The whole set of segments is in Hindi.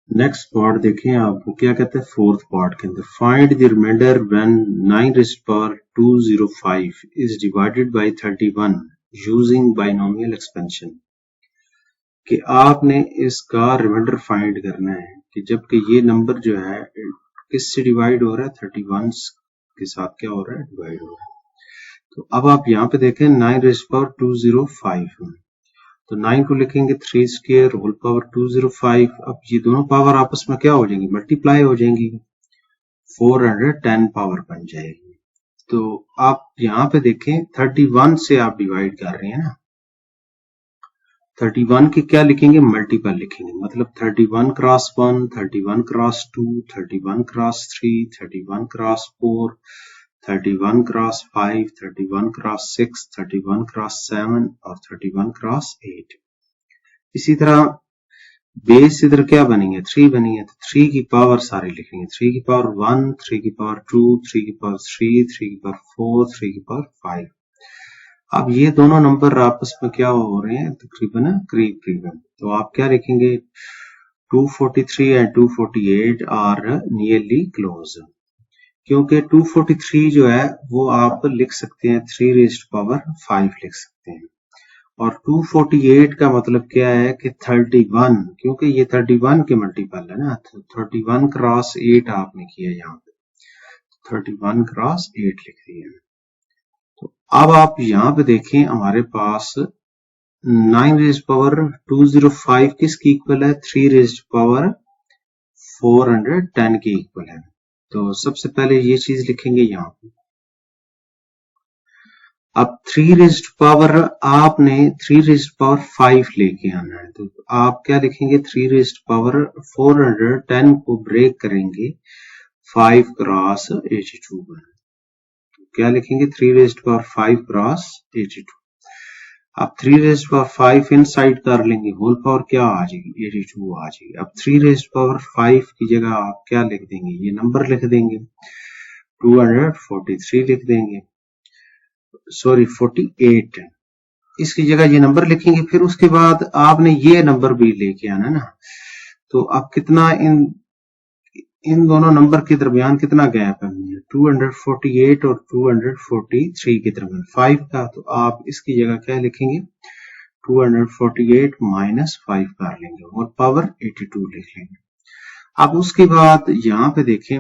नेक्स्ट पार्ट देखें आपको क्या कहते हैं फोर्थ पार्ट के अंदर find the remainder when 9^205 is divided by 31 using binomial expansion कि आपने इसका रिमाइंडर फाइंड करना है कि जबकि ये नंबर जो है किससे डिवाइड हो रहा है 31 के साथ क्या हो रहा है डिवाइड हो रहा है। तो अब आप यहाँ पे देखें 9^205 तो 9 को लिखेंगे 3 स्क्वायर होल पावर 205। अब ये दोनों पावर आपस में क्या हो जाएंगी मल्टीप्लाई हो जाएंगी 410 पावर बन जाएगी। तो आप यहाँ पे देखें 31 से आप डिवाइड कर रहे हैं ना 31 के क्या लिखेंगे मल्टीपल लिखेंगे मतलब 31 cross 1 31 cross 2 31 cross 3 31 cross 4 31 cross 5 31 cross 6 31 cross 7 और 31 क्रॉस 8। इसी तरह बेस इधर क्या बनेंगे 3 बनेंगे तो 3 की पावर सारे लिखेंगे 3 की पावर 1 3 की पावर 2 3 की पावर 3 3 की पावर 4 3 की पावर 5। अब ये दोनों नंबर आपस में क्या हो रहे हैं तकरीबन करीब तो आप क्या लिखेंगे 243 एंड 248 आर नियरली क्लोज क्योंकि 243 जो है वो आप लिख सकते हैं 3^5 लिख सकते हैं और 248 का मतलब क्या है कि 31 क्योंकि ये 31 के मल्टीपल है ना 31 क्रॉस 8 आपने किया यहाँ पे 31 क्रॉस 8 लिख दिया। तो अब आप यहाँ पे देखें हमारे पास 9^205 किसकी इक्वल है 3^410 की इक्वल है। तो सबसे पहले ये चीज लिखेंगे यहाँ पे। अब 3 3^5 लेके आना है तो आप क्या लिखेंगे 3^410 को ब्रेक करेंगे 5 क्रॉस 82 में क्या लिखेंगे 3^5 क्रॉस 82। अब 3^5 इनसाइड कर लेंगे होल पावर क्या आ जाएगी 82 आ जाएगी। अब 3^5 की जगह आप क्या लिख देंगे ये नंबर लिख देंगे 243 लिख देंगे सॉरी 48 इसकी जगह ये नंबर लिखेंगे। फिर उसके बाद आपने ये नंबर भी लेके आना ना तो अब कितना इन दोनों नंबर के दरमियान कितना गैप है 248 और 243 के दरमियान 5 का। तो आप इसकी जगह क्या लिखेंगे 248 माइनस 5 कर लेंगे और पावर 82 लिख लेंगे। अब उसके बाद यहाँ पे देखें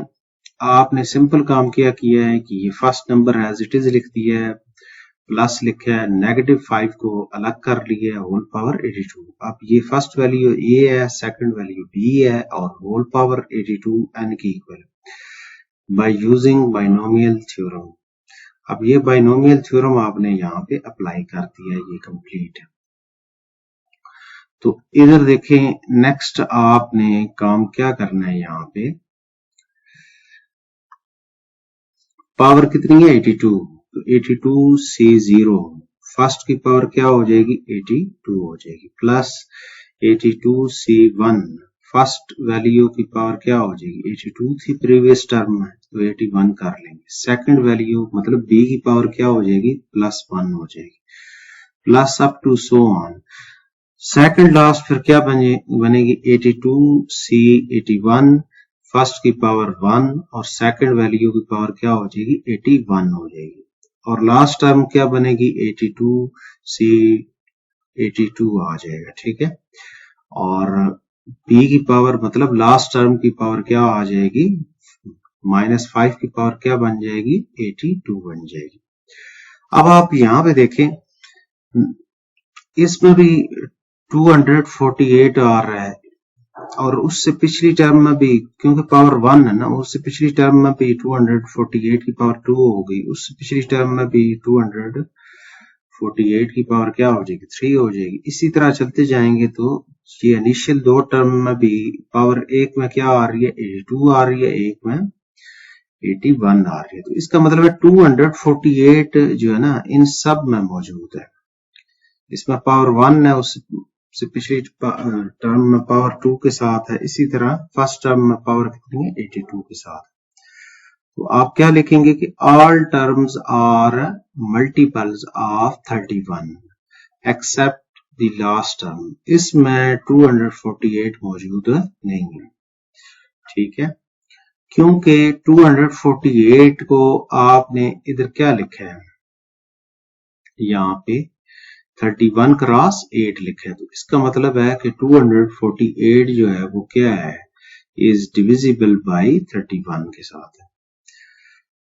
आपने सिंपल काम क्या किया है कि ये first number as it is लिख दिया है प्लस लिखा है -5 को अलग कर लिया है होल पावर 82। अब ये फर्स्ट वैल्यू ए है सेकंड वैल्यू बी है और होल पावर 82 n की equal by using binomial theorem. अब ये बाइनोमियल थ्योरम आपने यहाँ पे अप्लाई कर दिया ये कंप्लीट है। तो इधर देखें नेक्स्ट आपने काम क्या करना है यहाँ पे पावर कितनी है 82 तो 82 से 0 फर्स्ट की पावर क्या हो जाएगी 82 हो जाएगी प्लस 82 से 1 फर्स्ट वैल्यू की पावर क्या हो जाएगी 82 थी प्रीवियस टर्म में तो 81 कर लेंगे। सेकंड वैल्यू मतलब b की पावर क्या हो जाएगी +1 हो जाएगी plus up to so on. Second last फिर क्या बनेगी 82 से 81 फर्स्ट की पावर 1 और सेकंड वैल्यू की पावर क्या हो जाएगी 81 हो जाएगी और लास्ट टर्म क्या बनेगी 82 से 82 आ जाएगा ठीक है। और b की पावर मतलब लास्ट टर्म की पावर क्या आ जाएगी -5 की पावर क्या बन जाएगी 82 बन जाएगी। अब आप यहाँ पे देखें इसमें भी 248 आ रहा है और उससे पिछली टर्म में भी क्योंकि पावर 1 है ना उससे पिछली टर्म में भी 248 की पावर 2 हो गई उससे पिछली टर्म में भी 248 की पावर क्या हो जाएगी 3 हो जाएगी। इसी तरह चलते जाएंगे तो ये इनिशियल दो टर्म में भी पावर एक में क्या आ रही है 82 आ रही है एक में 81 आ रही है। तो इसका मतलब है 248 जो है ना इन सब में मौजूद है। इसमें पावर 1 है उससे पिछली टर्म में पावर 2 के साथ है इसी तरह फर्स्ट टर्म में पावर कितनी है 82 के साथ। तो आप क्या लिखेंगे कि all terms are multiples of 31 except the last term इसमें 248 मौजूद नहीं है। ठीक है, क्योंकि 248 को आपने इधर क्या लिखा है, यहाँ पे 31 क्रॉस 8 लिखा है, तो इसका मतलब है कि 248 जो है वो क्या है, इज डिविजिबल बाई 31 के साथ है।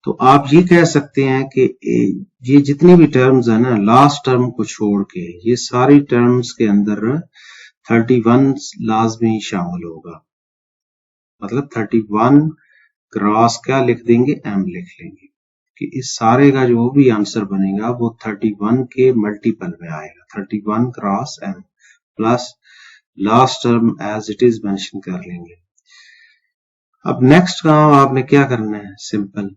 तो आप ये कह सकते हैं कि ये जितनी भी टर्म्स है ना, लास्ट टर्म को छोड़ के ये सारी टर्म्स के अंदर 31 लाजमी शामिल होगा। मतलब 31 क्रॉस क्या लिख देंगे, m लिख लेंगे कि इस सारे का जो भी आंसर बनेगा वो 31 के मल्टीपल में आएगा। 31 cross m plus last term as it is mention कर लेंगे। अब नेक्स्ट काम आपने क्या करना है, सिंपल,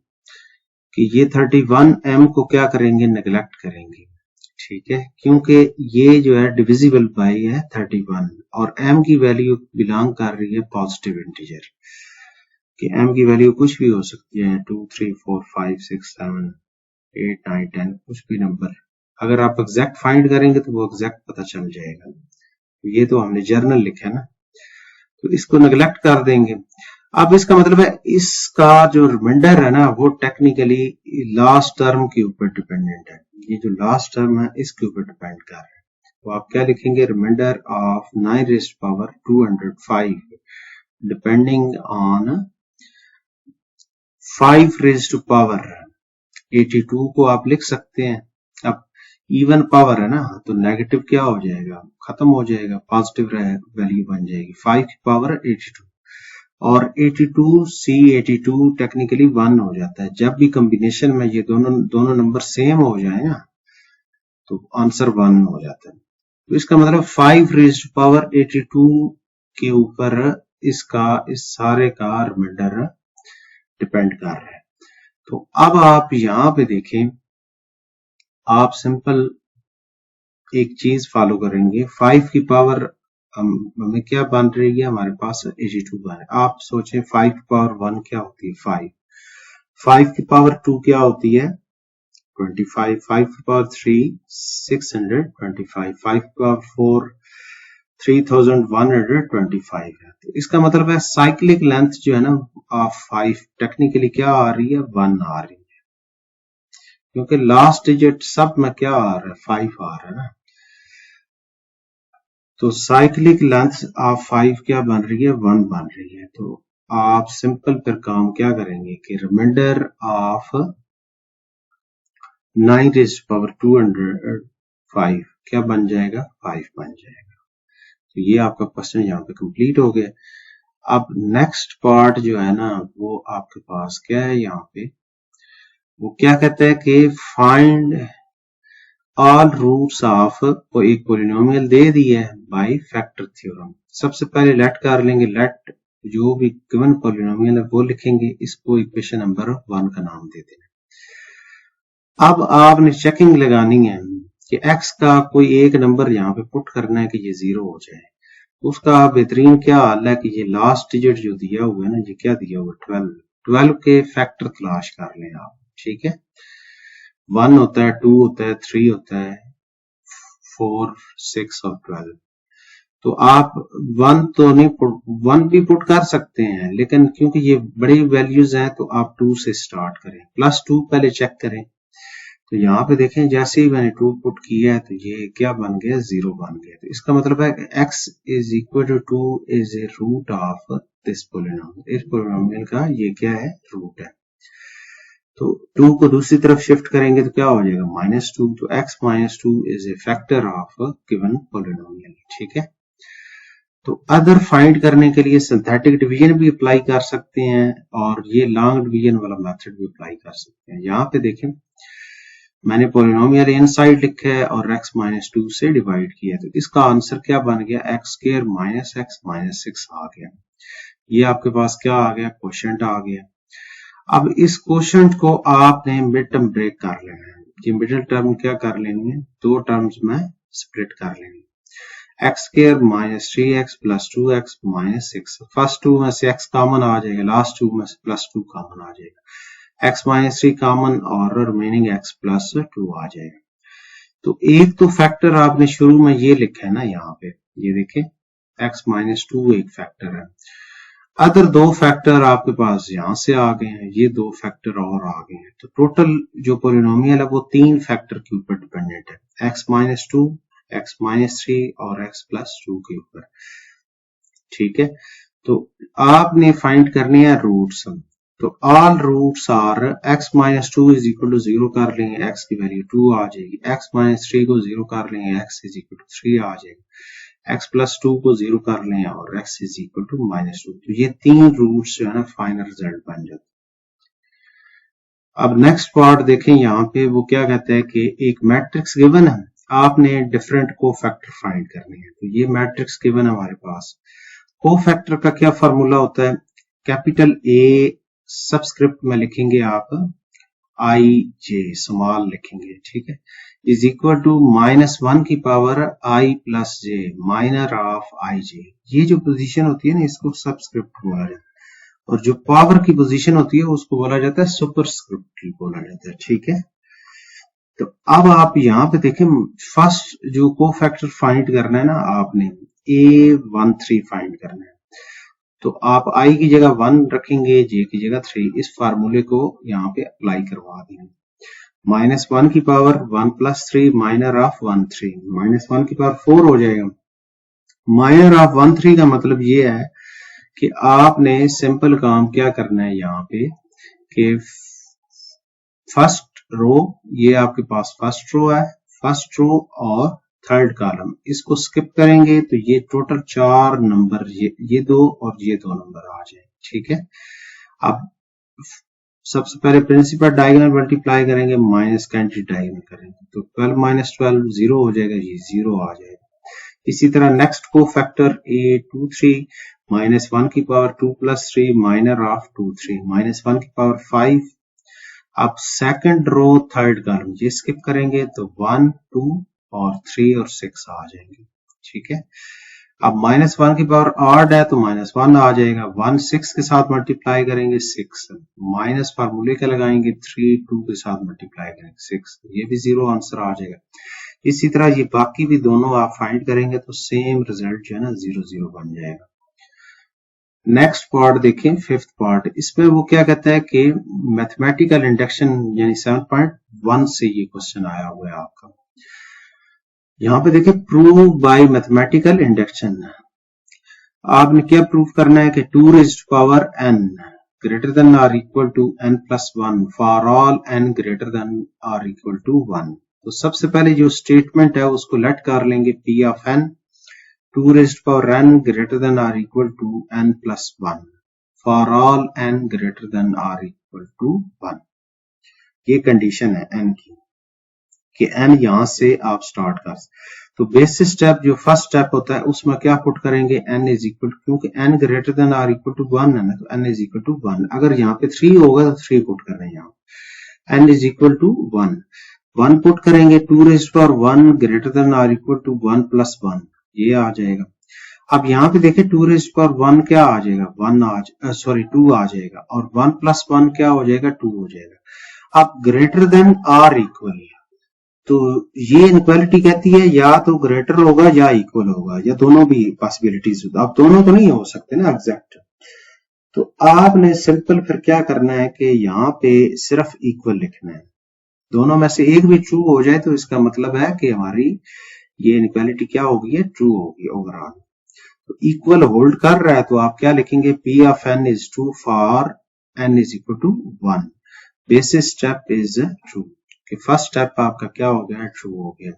कि ये 31m को क्या करेंगे, नेग्लेक्ट करेंगे, ठीक है, क्योंकि ये जो है डिविजिबल बाई है 31 और m की वैल्यू बिलोंग कर रही है पॉजिटिव इंटीजर, कि m की वैल्यू कुछ भी हो सकती है, 2 3 4 5 6 7 8 9 10 कुछ भी नंबर। अगर आप एग्जैक्ट फाइंड करेंगे तो वो एग्जैक्ट पता चल जाएगा। ये तो हमने जर्नल लिखा है ना, तो इसको नेग्लेक्ट कर देंगे। अब इसका मतलब है इसका जो रिमाइंडर है ना वो टेक्निकली लास्ट टर्म के ऊपर डिपेंडेंट है। ये जो लास्ट टर्म है इसके ऊपर डिपेंड कर रहा है। तो आप क्या लिखेंगे, remainder of 9 raised power 205 depending on 5 raised power 82 को आप लिख सकते हैं। अब इवन पावर है ना, तो नेगेटिव क्या हो जाएगा, खत्म हो जाएगा, पॉजिटिव वैल्यू बन जाएगी, 5 की पावर 82 और 82 टेक्निकली 1 हो जाता है। जब भी कॉम्बिनेशन में ये दोनों नंबर सेम हो जाए ना तो आंसर 1 हो जाता है। तो इसका मतलब 5 रेज़्ड पावर 82 के ऊपर इसका इस सारे का रिमाइंडर डिपेंड कर रहा है। तो अब आप यहां पे देखें, आप सिंपल एक चीज फॉलो करेंगे, 5 की पावर हमें क्या बन रही है, हमारे पास 82 बन रहा है। आप सोचें 5 की पावर 1 क्या होती है, 5 की पावर 2 क्या होती है, 25, 5 की पावर 3 625, 5 की पावर 4 3125 है। तो इसका मतलब है साइक्लिक लेंथ जो है ना ऑफ 5 टेक्निकली क्या आ रही है, 1 आ रही है, क्योंकि लास्ट डिजिट सब में क्या आ रहा है, 5 आ रहा है ना। तो साइक्लिक लेंथ ऑफ 5 क्या बन रही है, 1 बन रही है। तो आप सिंपल फिर काम क्या करेंगे कि रिमाइंडर ऑफ 9 रेज़्ड पावर 205 क्या बन जाएगा, 5 बन जाएगा। तो ये आपका क्वेश्चन यहाँ पे कंप्लीट हो गया। अब नेक्स्ट पार्ट जो है ना वो आपके पास क्या है, यहाँ पे वो क्या कहता है कि फाइंड ऑल रूट्स ऑफ, को एक पोलिनोमियल दे दिया है बाय फैक्टर थ्योरम। सबसे पहले लेट कर लेंगे, लेट जो भी गिवन पोलिनोमियल है वो लिखेंगे, इसको इक्वेशन नंबर 1 का नाम दे देना। अब आपने चेकिंग लगानी है कि x का कोई एक नंबर यहाँ पे पुट करना है कि ये 0 हो जाए। उसका बेहतरीन क्या हाल है कि ये लास्ट डिजिट जो दिया हुआ है ना, ये क्या दिया हुआ है, 12 के फैक्टर तलाश कर लें आप, ठीक है। 1 होता है, 2 होता है, 3 होता है, 4 6 और 12। तो आप 1 तो नहीं 1 भी पुट कर सकते हैं, लेकिन क्योंकि ये बड़ी वैल्यूज हैं तो आप 2 से स्टार्ट करें, +2 पहले चेक करें। तो यहाँ पे देखें जैसे ही मैंने 2 पुट किया है तो ये क्या बन गया, 0 बन गया। तो इसका मतलब है x is equal to 2 is a root of this polynomial. इस पोलिनोमियल का ये क्या है, रूट है। तो 2 को दूसरी तरफ शिफ्ट करेंगे तो क्या हो जाएगा, -2। तो x -2 is A factor of given polynomial, ठीक है। तो अदर फाइंड करने के लिए सिंथेटिक डिवीजन भी अप्लाई कर सकते हैं और ये लॉन्ग डिवीजन वाला मेथड भी अप्लाई कर सकते हैं। यहाँ पे देखें मैंने पोलिनोमियल इनसाइड लिखा है और x -2 से डिवाइड किया, तो इसका आंसर क्या बन गया, x² - x -6 आ गया। ये आपके पास क्या आ गया, क्वोशिएंट आ गया। अब इस क्वोशिएंट को आपने मिड टर्म ब्रेक कर लेना है। ये मिडिल टर्म क्या कर लेनी है, 2 टर्म्स में स्प्लिट कर लेनी है। x² - 3x + 2x - 6, फर्स्ट 2 में से x कॉमन आ जाएगा, लास्ट 2 में से +2 कॉमन आ जाएगा, x - 3 कॉमन और रिमेनिंग x + 2 आ जाएगा। तो एक तो फैक्टर आपने शुरू में ये लिखा है ना, यहाँ पे ये देखें x - 2 एक फैक्टर है। अदर दो फैक्टर आपके पास यहां से आ गए हैं, ये दो फैक्टर और आ गए हैं, तो टोटल जो पोलिनोमियल है वो 3 फैक्टर के ऊपर डिपेंडेंट है, x-2, x-3 और x+2 के ऊपर। ठीक है, तो आपने फाइंड करनी है रूट्स। तो all roots are x-2 is equal to 0 कर लेंगे, x की वैल्यू 2 आ जाएगी, x-3 को 0 कर लेंगे, x इज इक्वल टू 3 आ जाएगा, x+2 को 0 कर लें और x इज इक्वल टू -2। तो ये 3 रूट्स जो है ना फाइनल रिजल्ट बन जाते हैं। अब नेक्स्ट पार्ट देखें, यहाँ पे वो क्या कहता है कि एक मैट्रिक्स गिवन है, आपने डिफरेंट कोफैक्टर फाइंड करने हैं। तो ये मैट्रिक्स गिवन है हमारे पास, कोफैक्टर का क्या फार्मूला होता है, कैपिटल A सबस्क्रिप्ट में लिखेंगे आप i j स्मॉल लिखेंगे, ठीक है, इज इक्वल टू -1 की power i plus j minor of i j। ये जो पोजीशन होती है ना इसको सबस्क्रिप्ट बोला जाता है, और जो पावर की पोजीशन होती है उसको बोला जाता है सुपरस्क्रिप्ट बोला जाता है। ठीक है, तो अब आप यहाँ पे देखें, फर्स्ट जो कोफैक्टर फाइंड करना है ना आपने A13 फाइंड करना है, तो आप i की जगह 1 रखेंगे, j की जगह 3, इस फार्मूले को यहाँ पे अप्लाई करवा देंगे। -1 की पावर 1 प्लस 3 माइनर ऑफ 1 3, -1 की पावर 4 हो जाएगा। माइनर ऑफ 1 3 का मतलब ये है कि आपने सिंपल काम क्या करना है यहाँ पे कि फर्स्ट रो, ये आपके पास फर्स्ट रो है, फर्स्ट रो और थर्ड कॉलम इसको स्किप करेंगे तो ये टोटल 4 नंबर, ये 2 और ये 2 नंबर आ जाए। ठीक है, अब सबसे पहले प्रिंसिपल डायगोनल मल्टीप्लाई करेंगे, माइनस का एंटी डायगोनल करेंगे, तो 12 - 12 0 हो जाएगा, ये 0 आ जाएगा। इसी तरह नेक्स्ट को फैक्टर A23 -1 की पावर 2 प्लस 3 माइनर ऑफ 2 3, -1 की पावर 5। अब सेकंड रो थर्ड कॉलम ये स्किप करेंगे तो 1 2 और 3 और 6 आ जाएंगे। ठीक है, अब -1 की पावर ऑड है तो -1 आ जाएगा, 1 6 के साथ मल्टीप्लाई करेंगे 6, माइनस फार्मूले का लगाएंगे 3 2 के साथ मल्टीप्लाई करेंगे 6, ये भी 0 आंसर आ जाएगा। इसी तरह ये बाकी भी दोनों आप फाइंड करेंगे तो सेम रिजल्ट जो है ना 0 0 बन जाएगा। नेक्स्ट पार्ट देखें, फिफ्थ पार्ट, इसमें वो क्या कहता है कि मैथमेटिकल इंडक्शन यानी 7.1 से ये क्वेश्चन आया हुआ है आपका। यहाँ पे देखिए, प्रूव बाय मैथमेटिकल इंडक्शन, आपने क्या प्रूव करना है कि 2 raised power n greater than or equal to n plus 1 for all n greater than or equal to 1। तो सबसे पहले जो स्टेटमेंट है उसको लेट कर लेंगे p of n, 2 raised power n greater than or equal to n plus 1 for all n greater than or equal to 1। ये कंडीशन है n की कि n यहां से आप स्टार्ट कर, तो बेसिस स्टेप जो फर्स्ट स्टेप होता है उसमें क्या पुट करेंगे, n इज इक्वल टू, क्योंकि n greater than or equal to 1 है ना, तो n इज इक्वल टू 1। अगर यहाँ पे 3 होगा तो 3 पुट कर रहे हैं, यहाँ n is equal to 1, 1 put करेंगे, 2 raised power 1 greater than or equal to 1 plus 1, ये आ जाएगा। अब यहाँ पे देखें 2 raised power 1 क्या आ जाएगा, 2 आ जाएगा, और 1 प्लस 1 क्या हो जाएगा, 2 हो जाएगा। अब ग्रेटर देन आर इक्वल, तो ये इनक्वालिटी कहती है या तो ग्रेटर होगा या इक्वल होगा, या दोनों भी पॉसिबिलिटीज होता है। अब दोनों तो नहीं हो सकते ना एग्जैक्ट, तो आपने सिंपल फिर क्या करना है कि यहाँ पे सिर्फ इक्वल लिखना है, दोनों में से एक भी ट्रू हो जाए तो इसका मतलब है कि हमारी ये इनक्वालिटी क्या होगी, ट्रू होगी ओवरऑल। तो इक्वल होल्ड कर रहा है तो आप क्या लिखेंगे, P of n is true for n is equal to 1, basis step is true, कि फर्स्ट स्टेप आपका क्या हो गया, ट्रू हो गया,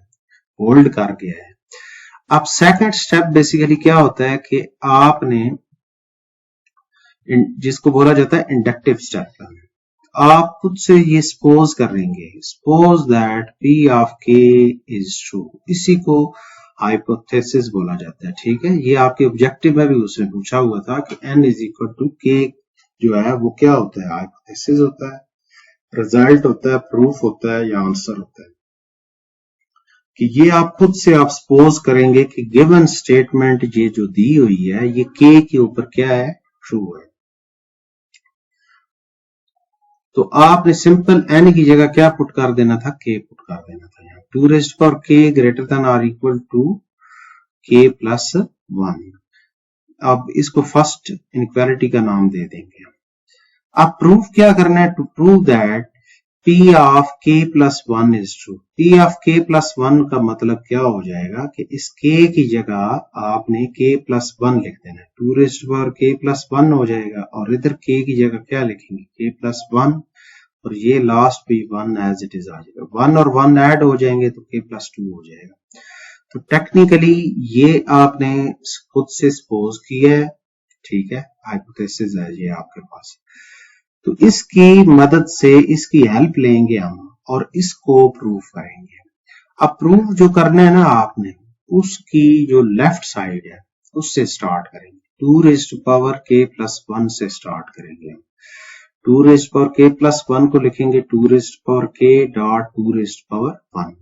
होल्ड कर गया है। अब सेकंड स्टेप बेसिकली क्या होता है कि आपने जिसको बोला जाता है इंडक्टिव स्टेप, आप खुद से ये सपोज करेंगे, suppose that P of K is true, इसी को हाइपोथेसिस बोला जाता है। ठीक है, ये आपके ऑब्जेक्टिव में भी उसने पूछा हुआ था कि n is equal to k जो है वो क्या होता है, हाइपोथेसिस होता है, रिजल्ट होता है, प्रूफ होता है या आंसर होता है। कि ये आप खुद से आप सपोज करेंगे कि गिवन स्टेटमेंट ये जो दी हुई है ये k के ऊपर क्या है, ट्रू है। तो आपने सिंपल n की जगह क्या पुट कर देना था, k पुट कर देना था। यहाँ 2 raised power k greater than or equal to k plus 1, अब इसको फर्स्ट इनइक्वालिटी का नाम दे देंगे। अब प्रूफ क्या करना है? To prove that P of k plus 1 is true. P of k plus 1 का मतलब क्या हो जाएगा कि इस k की जगह आपने k प्लस 1 लिख देना है, 2 raised to power k plus 1 हो जाएगा, और इधर k की जगह क्या लिखेंगे? k प्लस 1, और ये लास्ट भी 1 एज इट इज आ जाएगा। 1 और 1 ऐड हो जाएंगे तो k प्लस 2 हो जाएगा। तो टेक्निकली ये आपने खुद से सपोज किया है, ठीक है, हाइपोथेसिस है ये आपके पास। तो इसकी मदद से इसकी हेल्प लेंगे हम और इसको प्रूफ करेंगे। अब प्रूफ जो करना है ना आपने, उसकी जो लेफ्ट साइड है उससे स्टार्ट करेंगे। 2 raised to power k plus 1 से स्टार्ट करेंगे हम। 2 raised to power k plus 1 को लिखेंगे 2 raised to power k dot 2 raised to power 1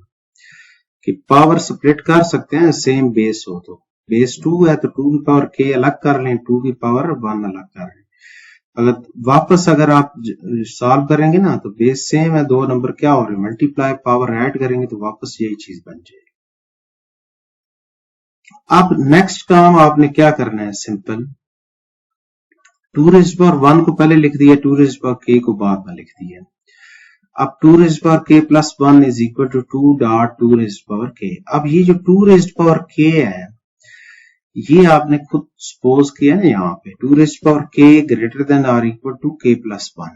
की पावर स्प्लिट कर सकते हैं, सेम बेस हो तो बेस 2 है तो 2 की पावर k अलग कर लें, 2 की पावर 1 अलग कर लें। अगर आप सॉल्व करेंगे ना तो बेस सेम है, दो नंबर क्या हो रहे हैं मल्टीप्लाई, पावर ऐड करेंगे तो वापस यही चीज बन जाएगी। अब नेक्स्ट काम आपने क्या करना है, सिंपल 2 रेज़्ड टू पावर 1 को पहले लिख दिया, 2 रेज़्ड टू पावर k को बाद में लिख दिया। अब 2 raised to power k plus 1 is equal to 2 dot 2 raised to power k। अब ये जो 2 रेज़्ड टू पावर k है ये आपने खुद सपोज किया ना, यहाँ पे 2 raised to power k greater than or equal to k plus 1।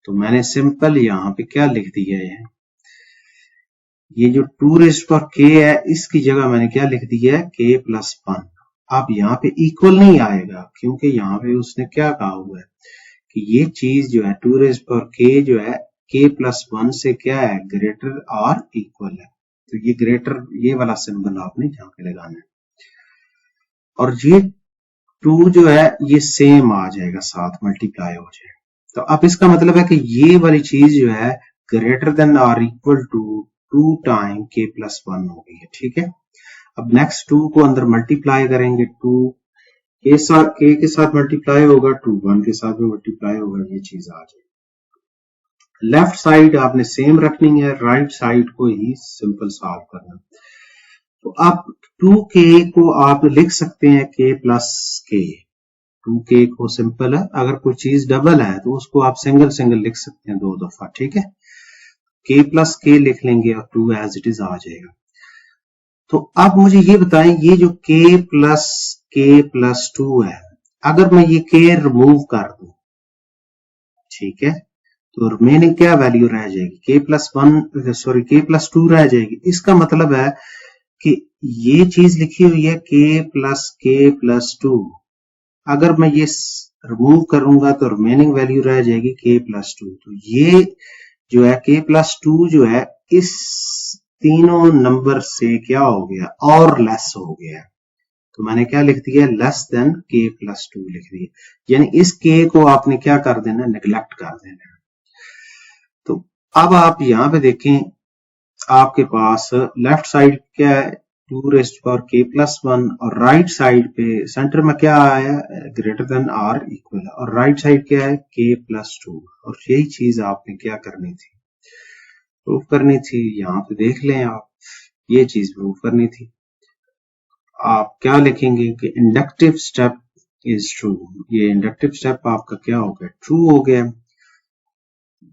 तो मैंने सिंपल यहाँ पे क्या लिख दिया है, ये जो 2 रेज़्ड टू पावर k है इसकी जगह मैंने क्या लिख दिया है k प्लस 1। अब यहाँ पे इक्वल नहीं आएगा क्योंकि यहाँ पे उसने क्या कहा हुआ है कि ये चीज जो है 2 रेज़्ड टू पावर k जो है k प्लस 1 से क्या है ग्रेटर और इक्वल है। तो ये ग्रेटर ये वाला सिंबल आपने यहाँ पे लगाना है, और ये 2 जो है ये सेम आ जाएगा, साथ मल्टीप्लाई हो जाएगा। तो अब इसका मतलब है कि ये वाली चीज जो है ग्रेटर देन और equal to 2 time k plus 1 हो गई है, ठीक है। अब नेक्स्ट 2 को अंदर मल्टीप्लाई करेंगे, 2 k के साथ मल्टीप्लाई होगा, 2 1 के साथ भी मल्टीप्लाई होगा, ये चीज आ जाएगी। लेफ्ट साइड आपने सेम रखनी है, राइट साइड को ही सिंपल सॉल्व करना। तो आप 2k को आप लिख सकते हैं k प्लस k। 2k को सिंपल है, अगर कोई चीज डबल है तो उसको आप सिंगल सिंगल लिख सकते हैं 2 दफा, ठीक है। k प्लस k लिख लेंगे और 2 एज इट इज आ जाएगा। तो अब मुझे ये बताएं, ये जो k प्लस 2 है, अगर मैं ये k रिमूव कर दूं, ठीक है, तो रिमेनिंग क्या वैल्यू रह जाएगी, k प्लस 2 रह जाएगी। इसका मतलब है कि ये चीज लिखी हुई है k प्लस 2, अगर मैं ये रिमूव करूंगा तो रिमेनिंग वैल्यू रह जाएगी k प्लस 2। तो ये जो है k प्लस 2 जो है इस तीनों नंबर से क्या हो गया और लेस हो गया, तो मैंने क्या लिख दिया लेस देन k प्लस 2 लिख दिया, यानी इस k को आपने क्या कर देना, नेग्लेक्ट कर देना। तो अब आप यहाँ पे देखें, आपके पास लेफ्ट साइड क्या है 2 raised to power k plus 1, और राइट साइड पे सेंटर में क्या आया ग्रेटर देन आर इक्वल, और राइट साइड क्या है k प्लस 2, और यही चीज आपने क्या करनी थी, प्रूफ करनी थी। यहाँ पे देख लें आप, ये चीज प्रूफ करनी थी। आप क्या लिखेंगे कि इंडक्टिव स्टेप इज ट्रू, ये इंडक्टिव स्टेप आपका क्या हो गया, ट्रू हो गया।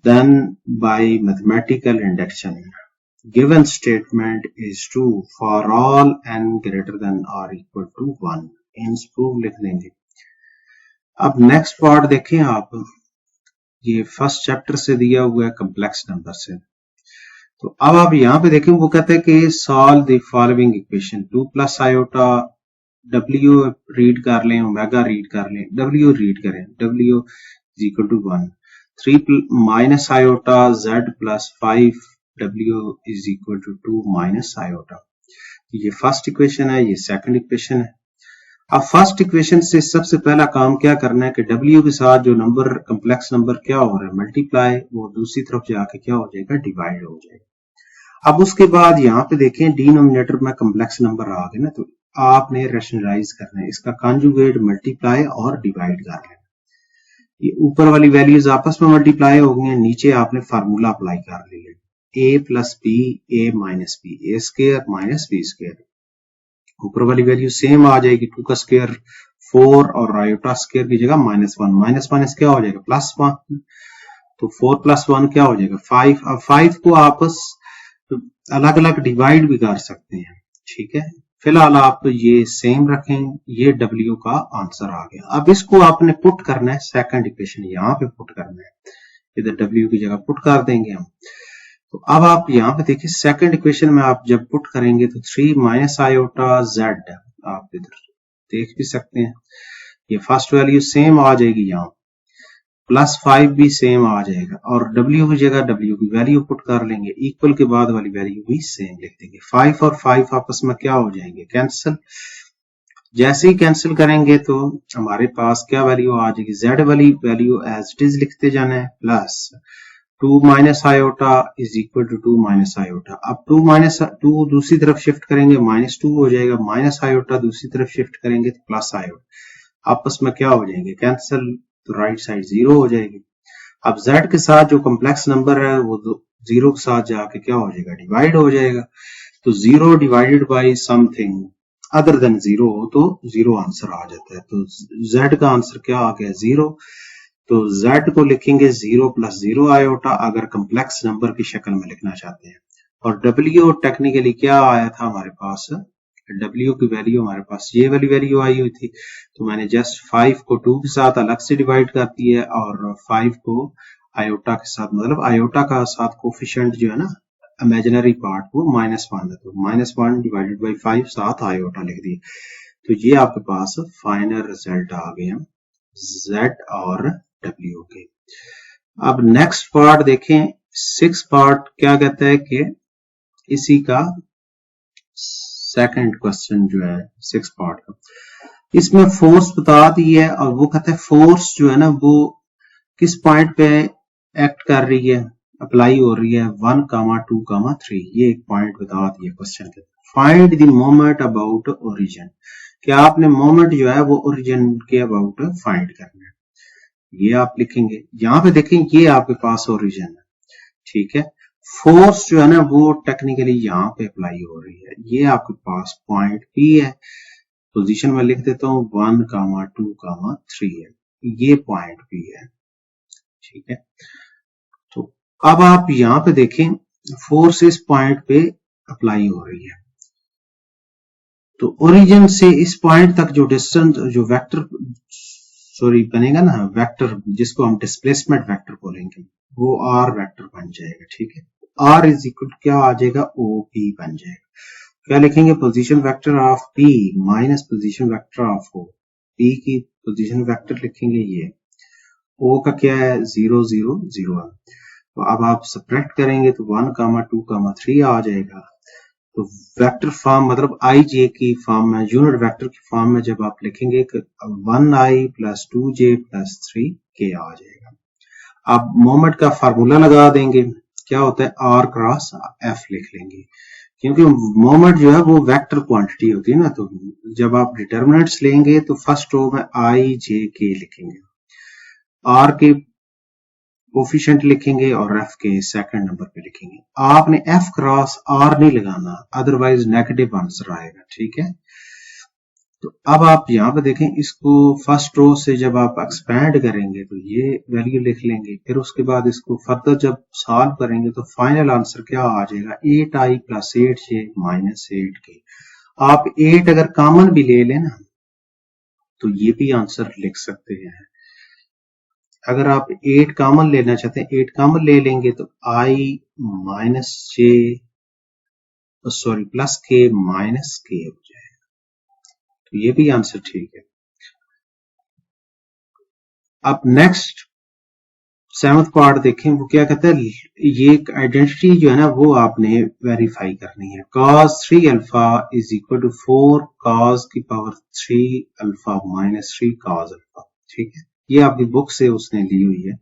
Then by mathematical induction given statement is true for all n greater than or equal to 1, ins proof लिख देंगे। अब नेक्स्ट पार्ट देखें आप, ये फर्स्ट चैप्टर से दिया हुआ है कॉम्प्लेक्स नंबर से। तो अब आप यहाँ पे देखें, वो कहते हैं कि solve the following equation, 2 plus iota w read कर लें, ओमेगा रीड कर लें, w रीड करें, w is equal to 1, 3 minus iota z plus 5 w is equal to 2 minus iota. ये फर्स्ट इक्वेशन है, ये सेकंड इक्वेशन है। अब फर्स्ट इक्वेशन से सबसे पहला काम क्या करना है कि w के साथ जो नंबर कॉम्प्लेक्स नंबर क्या हो रहा है मल्टीप्लाई, वो दूसरी तरफ जाके क्या हो जाएगा डिवाइड हो जाएगा। अब उसके बाद यहाँ पे देखें डिनोमिनेटर में कॉम्प्लेक्स नंबर आ गए ना, तो आपने रैशनलाइज करना है, इसका कॉन्जुगेट मल्टीप्लाई और डिवाइड कर लेना। ये ऊपर वाली वैल्यूज आपस में मल्टीप्लाई हो गई, नीचे आपने फार्मूला अप्लाई कर लिया, a plus b a minus b, a square minus b square. ऊपर वाली वैल्यू सेम आ जाएगी, 2 का स्क्वायर 4 और आयोटा स्क्वायर की जगह -1, माइनस माइनस क्या हो जाएगा +1, तो 4 + 1 क्या हो जाएगा 5। अब 5 को आपस अलग अलग डिवाइड भी कर सकते हैं, ठीक है। फिलहाल आप ये सेम रखें, ये W का आंसर आ गया। अब इसको आपने पुट करना है सेकंड इक्वेशन, यहाँ पे पुट करना है, इधर W की जगह पुट कर देंगे हम। तो अब आप यहाँ पे देखिए सेकंड इक्वेशन में आप जब पुट करेंगे तो 3 - आयोटा z, आप इधर देख भी सकते हैं, ये फर्स्ट वैल्यू सेम आ जाएगी, यहाँ +5 भी सेम आ जाएगा, और W की जगह W की वैल्यू पुट कर लेंगे, इक्वल के बाद वाली वैल्यू भी सेम लिख देंगे। 5 और 5 आपस में क्या हो जाएंगे कैंसिल, जैसे ही कैंसिल करेंगे तो हमारे पास क्या वैल्यू आ जाएगी, Z वाली वैल्यू एज इट इज लिखते जाना है, plus 2 - iota is equal to 2 - iota. अब 2 दूसरी तरफ शिफ्ट करेंगे -2 हो जाएगा, माइनस आयोटा दूसरी तरफ शिफ्ट करेंगे तो प्लस आयोटा, आपस में क्या हो जाएंगे कैंसिल, तो राइट साइड 0 हो जाएगी। अब z के साथ जो कॉम्प्लेक्स नंबर है वो 0 के साथ जाके क्या हो जाएगा डिवाइड हो जाएगा, तो 0 divided by something other than 0 हो तो 0 आंसर आ जाता है। तो z का आंसर क्या आ गया 0, तो z को लिखेंगे 0 + 0 आयोटा अगर कॉम्प्लेक्स नंबर की शक्ल में लिखना चाहते हैं। और w टेक्निकली क्या आया था हमारे पास, W की वैल्यू हमारे पास ये वाली वैल्यू आई हुई थी, तो मैंने जस्ट 5 को 2 के साथ अलग से डिवाइड कर दिया और 5 को आयोटा के साथ, मतलब आयोटा का साथ कोफिशिएंट जो है ना इमेजिनरी पार्ट वो -1 है, तो -1 डिवाइडेड बाई 5 साथ आयोटा लिख दिए। तो ये आपके पास फाइनल रिजल्ट आ गया Z और W के। अब नेक्स्ट पार्ट देखें, 6 पार्ट क्या कहता है कि इसी का सेकंड क्वेश्चन जो है 6 पार्ट का, इसमें फोर्स बता दी है और वो कहता है फोर्स जो है ना वो किस पॉइंट पे एक्ट कर रही है, अप्लाई हो रही है 1, 2, 3, ये एक पॉइंट बता दिया क्वेश्चन के। Find the moment about origin, क्या आपने मोमेंट जो है वो ओरिजिन के अबाउट फाइंड करना है, ये आप लिखेंगे। यहाँ पे देखें ये आपके पास ओरिजिन है, ठीक है। फोर्स जो है ना वो टेक्निकली यहाँ पे अप्लाई हो रही है, ये आपके पास पॉइंट P है, पोजीशन में लिख देता हूँ 1, 2, 3 है, ये पॉइंट P है, ठीक है। तो अब आप यहाँ पे देखें फोर्स इस पॉइंट पे अप्लाई हो रही है, तो ओरिजिन से इस पॉइंट तक जो डिस्टेंस जो वेक्टर बनेगा ना, वेक्टर जिसको हम डिस्प्लेसमेंट वेक्टर बोलेंगे वो R वेक्टर बन जाएगा, ठीक है। R इज इक्वल क्या आ जाएगा OP बन जाएगा। क्या लिखेंगे, position vector of P minus position vector of O, P की पोजीशन वेक्टर लिखेंगे ये, O का क्या है 0, 0, 0 है। तो अब आप सब्ट्रैक्ट करेंगे तो 1, 2, 3 आ जाएगा। तो वेक्टर फॉर्म मतलब IJ की फॉर्म में, यूनिट वेक्टर की फॉर्म में जब आप लिखेंगे 1I + 2J + 3K आ जाएगा। आप मोमेंट का फार्मूला लगा देंगे, क्या होता है R क्रॉस F लिख लेंगे, क्योंकि मोमेंट जो है वो वेक्टर क्वांटिटी होती है ना, तो जब आप डिटर्मिनेंट्स लेंगे तो फर्स्ट रो में IJK लिखेंगे, R के कोफिशिएंट लिखेंगे और F के सेकंड नंबर पे लिखेंगे। आपने F क्रॉस R नहीं लगाना, अदरवाइज नेगेटिव आंसर आएगा, ठीक है। तो अब आप यहाँ पे देखें, इसको फर्स्ट रो से जब आप एक्सपैंड करेंगे तो ये वैल्यू लिख लेंगे, फिर उसके बाद इसको फर्दर जब सॉल्व करेंगे तो फाइनल आंसर क्या आ जाएगा 8I + 8J - 8K। आप 8 अगर कॉमन भी ले लेना तो ये भी आंसर लिख सकते हैं। अगर आप 8 कॉमन लेना चाहते हैं, 8 कॉमन ले लेंगे तो I - J + K - K हो जाएगा, तो ये भी आंसर ठीक है। अब नेक्स्ट 7th पार्ट देखें, वो क्या कहता है, ये एक आइडेंटिटी जो है ना वो आपने वेरीफाई करनी है। cos 3α is equal to 4 cos की पावर 3α - 3 cos α, ठीक है। ये आपकी बुक से उसने ली हुई है।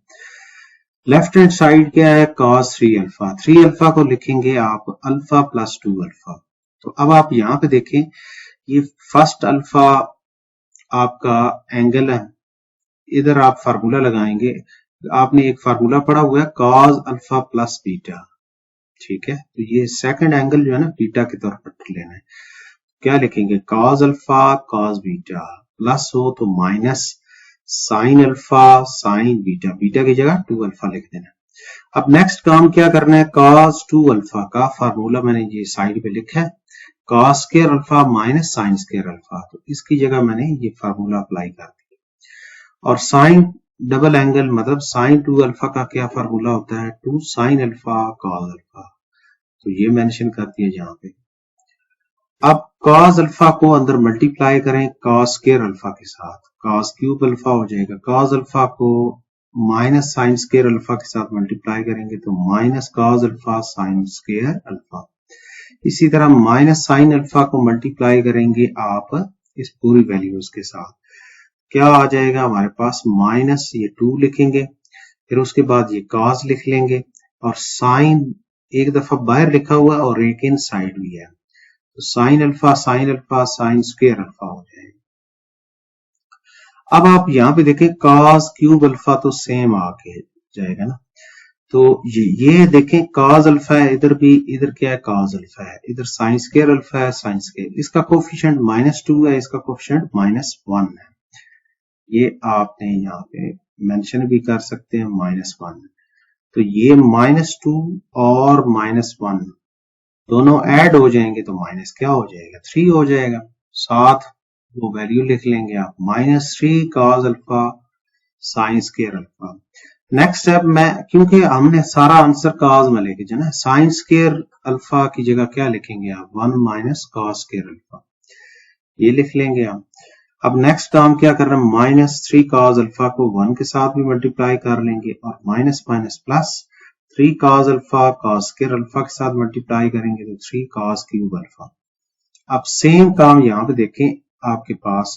लेफ्ट हैंड साइड क्या है cos 3α, 3α को लिखेंगे आप अल्फा + 2α। तो अब आप यहाँ पे देखें, ये फर्स्ट अल्फा आपका एंगल है, इधर आप फार्मूला लगाएंगे, आपने एक फार्मूला पढ़ा हुआ है cos अल्फा + बीटा, ठीक है। तो ये सेकंड एंगल जो है ना बीटा के तौर पर लेना है, क्या लिखेंगे cos alpha cos beta plus हो तो minus sine alpha sign beta, beta की जगह 2 अल्फा लिख देना। अब नेक्स्ट काम क्या करना है, cos 2 अल्फा का फार्मूला मैंने ये साइड पे लिखा है, cos square alpha minus sine square alpha, तो इसकी जगह मैंने ये फार्मूला अप्लाई कर दिया। और साइन डबल एंगल मतलब साइन 2 अल्फा का क्या फार्मूला होता है, 2 साइन अल्फा cos अल्फा, तो ये मेंशन कर दिया यहाँ पे। अब cos अल्फा को अंदर मल्टीप्लाई करें cos स्क्वायर अल्फा के साथ, cos क्यूब अल्फा हो जाएगा। cos अल्फा को माइनस साइन स्क्वायर अल्फा के साथ मल्टीप्लाई करेंगे तो minus cos alpha sine square alpha. इसी तरह माइनस साइन अल्फा को मल्टीप्लाई करेंगे आप इस पूरी वैल्यूज के साथ, क्या आ जाएगा हमारे पास, माइनस ये 2 लिखेंगे, फिर उसके बाद ये cos लिख लेंगे, और साइन एक दफा बाहर लिखा हुआ और एक इन साइड भी है, तो sine alpha sine square alpha हो जाएगा। अब आप यहाँ पे देखें cos क्यूब अल्फा तो सेम आके जाएगा ना, तो ये देखें cos अल्फा है इधर भी, इधर क्या है cos अल्फा है, इधर साइन स्क्वायर अल्फा है साइन स्क्वायर, इसका कोफिशिएंट -2 है, इसका कोफिशिएंट -1 है, ये आपने यहाँ पे मेंशन भी कर सकते हैं -1, तो ये -2 और -1 दोनों ऐड हो जाएंगे तो माइनस क्या हो जाएगा, 3 हो जाएगा, साथ वो वैल्यू लिख लेंगे आप, -3 cos alpha sine square alpha. Next step में, क्योंकि हमने सारा आंसर cos में लेके जाना है, साइन स्क्वायर अल्फा की जगह क्या लिखेंगे आप, 1 माइनस cos स्क्वायर अल्फा, ये लिख लेंगे आप। अब नेक्स्ट काम क्या कर रहे हैं, -3 cos अल्फा को 1 के साथ भी मल्टीप्लाई कर लेंगे, और minus minus plus 3 cos alpha cos square alpha के साथ मल्टीप्लाई करेंगे तो 3 cos क्यूब अल्फा। अब सेम काम यहाँ पे देखें, आपके पास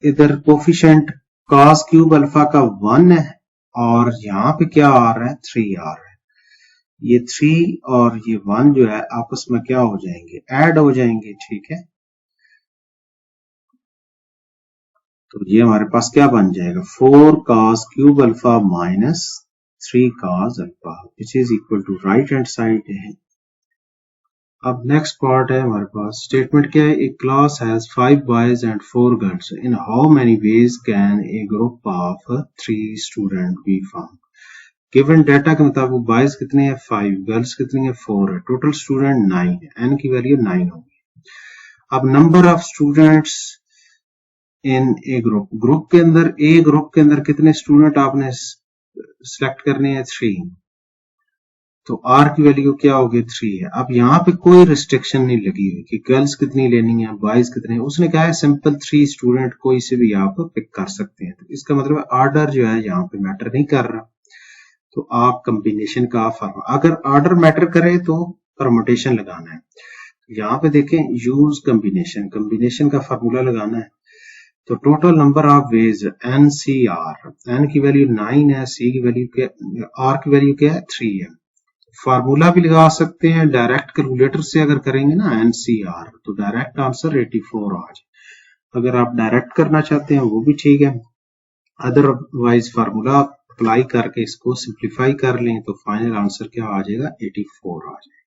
इधर कोफिशिएंट cos क्यूब अल्फा का 1 है, और यहाँ पे क्या आ रहा है, 3 आ रहा है, ये 3 और ये 1 जो है आपस में क्या हो जाएंगे, ऐड हो जाएंगे, ठीक है। तो ये हमारे पास क्या बन जाएगा, 4 cos cube alpha minus 3 cos alpha, which is equal to right hand side है। अब नेक्स्ट पार्ट है हमारे पास, स्टेटमेंट क्या है, a class has 5 boys and 4 girls, in how many ways can a group of 3 student be found. Given data के मुताबिक बॉयज कितने हैं 5, गर्ल्स कितनी है 4 है, टोटल स्टूडेंट 9 है, एन की वैल्यू 9 होगी। अब number of students in A group, group के अंदर, ए ग्रुप के अंदर कितने स्टूडेंट आपने सिलेक्ट करने हैं, 3, तो आर की वैल्यू क्या होगी, 3 है। अब यहाँ पे कोई रिस्ट्रिक्शन नहीं लगी हुई कि गर्ल्स कितनी लेनी है, बॉयज कितने, उसने कहा है सिंपल 3 स्टूडेंट कोई से भी आप पिक कर सकते हैं, तो इसका मतलब ऑर्डर जो है यहाँ पे मैटर नहीं कर रहा, तो आप कॉम्बिनेशन का फॉर्मूला, अगर ऑर्डर मैटर करे तो परमुटेशन लगाना है। यहाँ पे देखें यूज कॉम्बिनेशन, कॉम्बिनेशन का फार्मूला लगाना है, तो total number of ways NCR, n की वैल्यू 9 है, सी की वैल्यू क्या, आर की वैल्यू क्या है, 3 है। फार्मूला भी लगा सकते हैं, डायरेक्ट कैलकुलेटर से अगर करेंगे ना NCR, तो डायरेक्ट आंसर 84 आ जाए। अगर आप डायरेक्ट करना चाहते हैं वो भी ठीक है, अदरवाइज फार्मूला अप्लाई करके इसको सिंप्लीफाई कर लें तो फाइनल आंसर क्या आ जाएगा, 84 आ जाएगा।